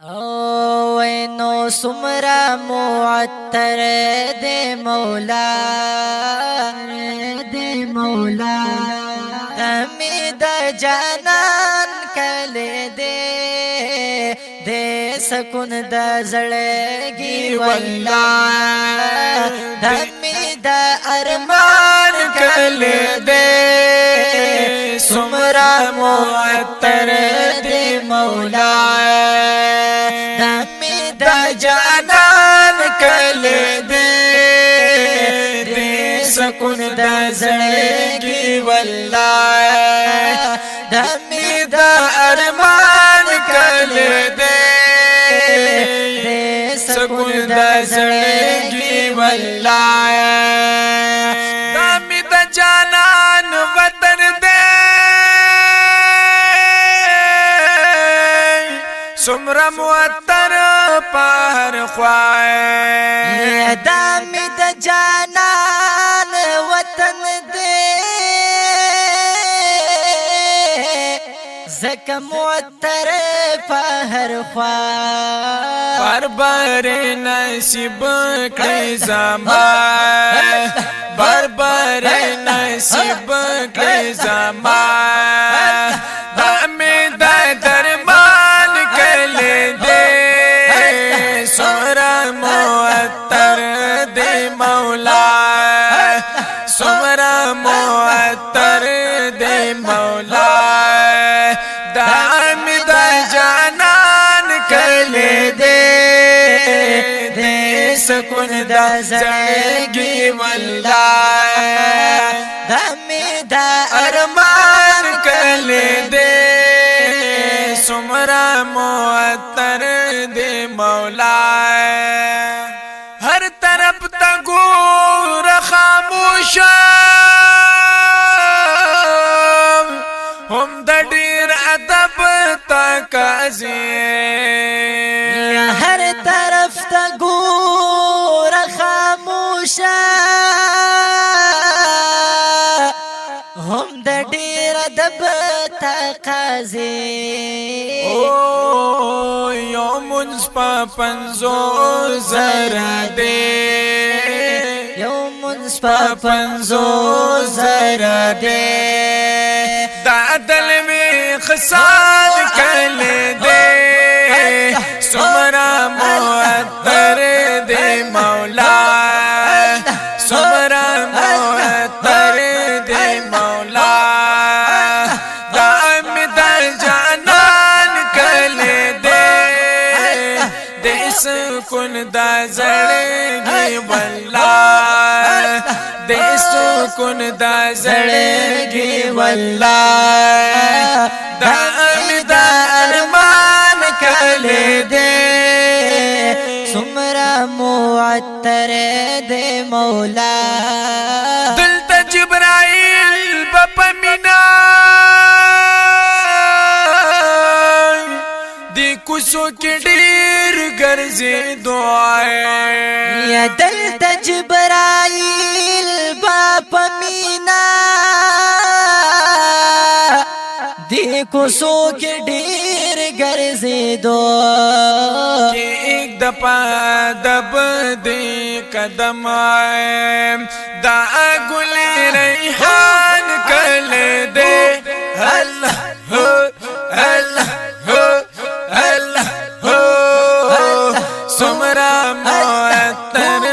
وینو سمرا معطر دے مولا دمی دا جانان کلے دے سکون دا زڑگی واللہ دمی دا ارمان کلے دے سمرا معطر دے مولا دمی دا جانان کلے دے سکون دا زڑگی واللہ دمی دا ارمان کلے دے سکون دا زڑگی واللہ دمی دا جانان وطن دے سمرا معطر پار خواہ دمی دا جانان وطن دے زکا معطر پہر خواہ پر بر نصیب کڑی زمان بر بر نصیب کڑی زمان دمی دا درمان کلے دے سمرا معطر دے مولا سمرا معطر دے مولا دمی دا جانان کلے دے سکون دا زڑگی واللہ دمی دا ارمان کلے دے سمرا معطر دے مولا ہر طرف تا گور خاموشا ہم دا ڈیر ادب تا کازی ہر طرف تا گور خاموشا ہم دا ڈیر ادب تقاضی یو منز پا پنزو زر دے یو منز پا پنزو زر دے دا دل میں خسال کلے دے سمرا معطر دے مولا سمرا معطر دے مولا دمی دا جانان کلے دے سکون دا زڑگی واللہ دے سکون دا زڑگی واللہ دمی دا ارمان کلے دے سمرا معطر دے مولا دلتا جبرائیل بپا مینا دی کسو کی ڈیر گرزی دعائیں یا دلتا جبرائیل باپ مینا دی کسو کے ڈیر گرزی دو کہ ایک دپا دب دی قدم آئے دا گلی ریحان کلے دے اللہ ہو اللہ ہو اللہ ہو سمرا معطر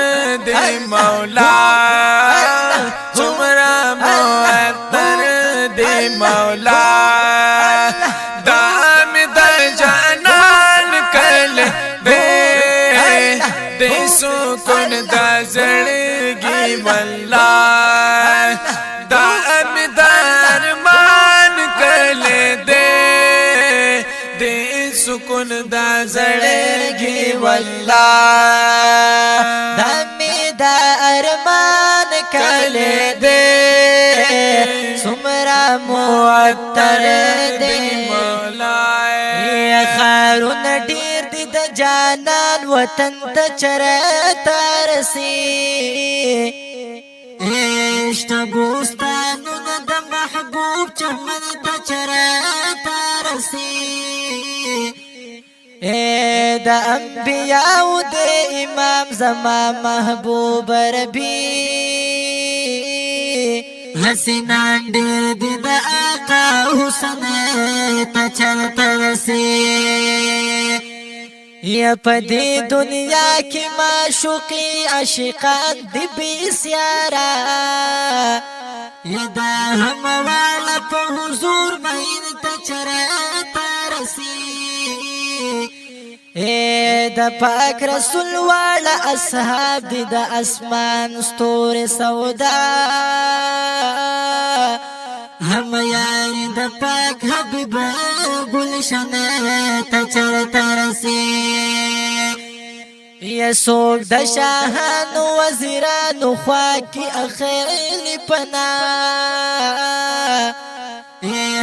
دے مولا سمرا معطر دے مولا دام دا جانان کل دے سکون دا زڑگی واللہ دام دا ارمان کل دے سکون دا زڑگی واللہ دمی دا ارمان کلے دے سمرا معطر دے مولا یا خارون ڈیر دی دا جانان وطن تا چرتا رسی عشتا بوستانو دا محبوب چمن تا چرتا رسی دا انبیاء دے امام زما محبوب ربی حسینان دیر دی دا آقا حسن تا چرتا رسی یا پا دی دنیا کی معشوقی عاشقان دی بیسیارا یا دا ہم والا پا حضور مہین تا چرتا رسی دا پاک رسول والا اصحاب دی دا اسمان ستور سودا ہم یاری دا پاک حبیب گلشن تا چرتا رسی یا سوک دا شاہان وزیران خواکی اخیلی پنا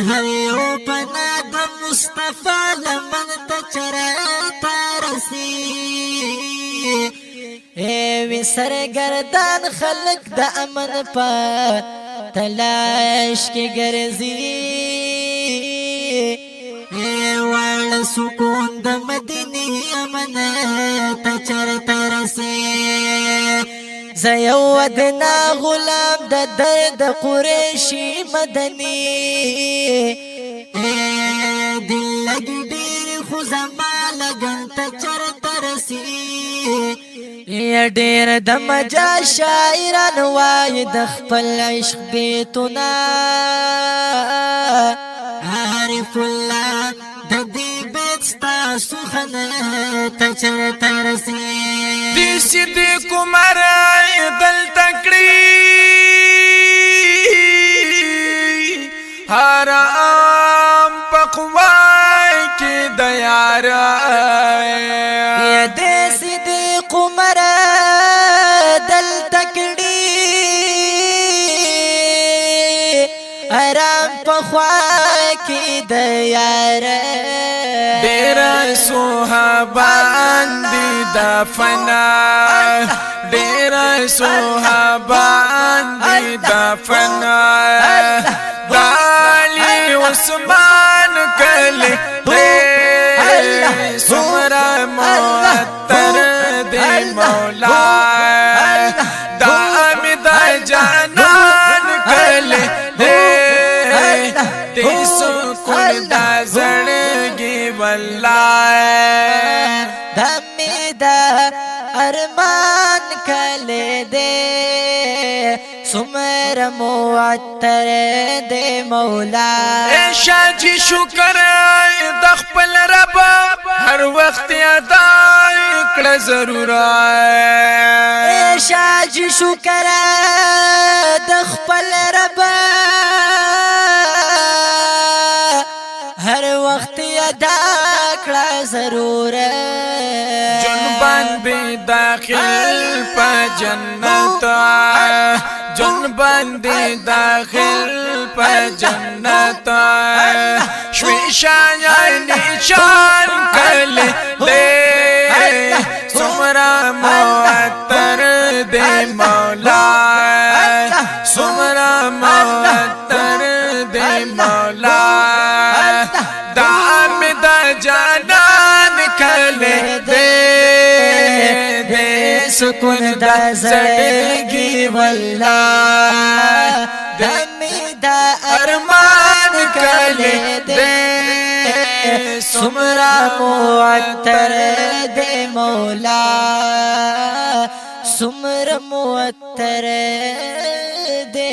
ہر یو پنا دا مصطفیٰ لمن تا چرتا رسی وی سرگردان خلق دا امن پا تلاش کی گرزی وال سکون دا مدینی امن تا چرتا رسی زیو ادنا غلام دا درد قریشی مدنی دل لگی دیر خوزما لگن تا چرتا رسی یا دیر دا مجا شاعران وای د خپل عشق بیتنا عارف اللہ دا دی بیت ستا سخن تا چرتا رسی دی صدیق عمر دل تکڑی ہر آم پقوائی کی دیار یا دی صدیق عمر دل تکڑی آرام پخوا کی دیار ڈیرا صحابان دی دفنا ڈیرا صحابان دی دفنا دالی عثمان کلی دے سمرا معطر دے مولا دامی دا جانان کلی دے سکون دا زڑگی واللہ دمی دا ارمان کلے دے سمر معطر دے مولا شاہ جی شکر دخپل رب ہر وقت ادا اکڑا ضرور شاہ جی شکر دخپل رب ہر وقت ادا کڑا ضرور جنبان بھی داخل پا جنت جنبان بھی داخل پا جنت شویشان نشان کل دے سمرا معطر دے مولا سمرا معطر دے مولا دام دا جانان کلے دے دے سکون دا زڑگی واللہ دمی دا ارمان کلے دے سمرا معطر دے مولا سمر معطر دے